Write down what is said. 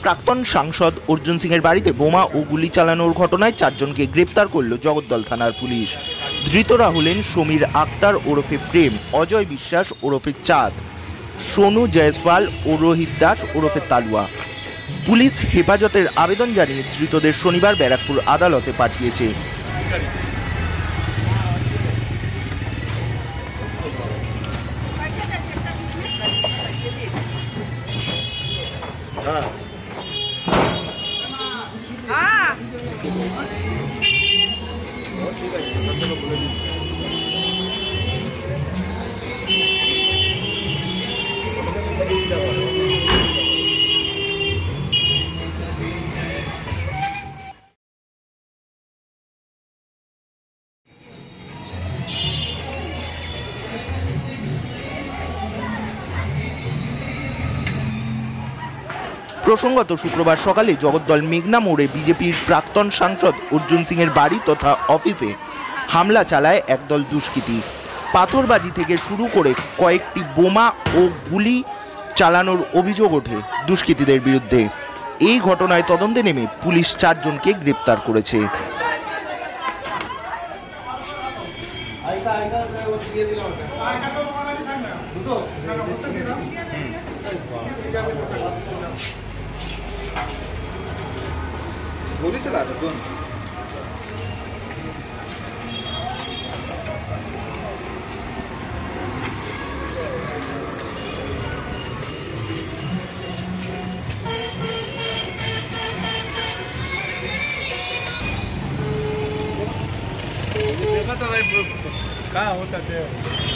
প্রাক্তন সাংসদ অর্জুন সিং এর বাড়িতে বোমা ও গুলি চালানোর ঘটনায় 4 জনকে গ্রেপ্তার করল জগদ্দল থানার পুলিশ। ধৃতরা হলেন সমীর আক্তার ওরফে প্রেম, অজয় বিশ্বাস ওরফে চাঁদ, সোনু জয়সওয়াল ও রোহিত দাস ওরফে তালুয়া। পুলিশ হেফাজতের আবেদন জানিয়ে ধৃতদের শনিবার ব্যারাকপুর আদালতে পাঠিয়েছে। প্রসঙ্গত শুক্রবার সকালে জগদ্দল মেঘনা মোড়ে বিজেপির প্রাক্তন সাংসদ অর্জুন সিং এর বাড়ি তথা অফিসে হামলা চালায় একদল দুষ্কৃতী। পাথরবাজি থেকে শুরু করে কয়েকটি বোমা ও গুলি চালানোর অভিযোগ ওঠে দুষ্কৃতীদের বিরুদ্ধে। এই ঘটনায় তদন্তে নেমে পুলিশ 4 জনকে গ্রেপ্তার করেছে। गोली चला था कौन? देखा था भाई कहाँ होता थे।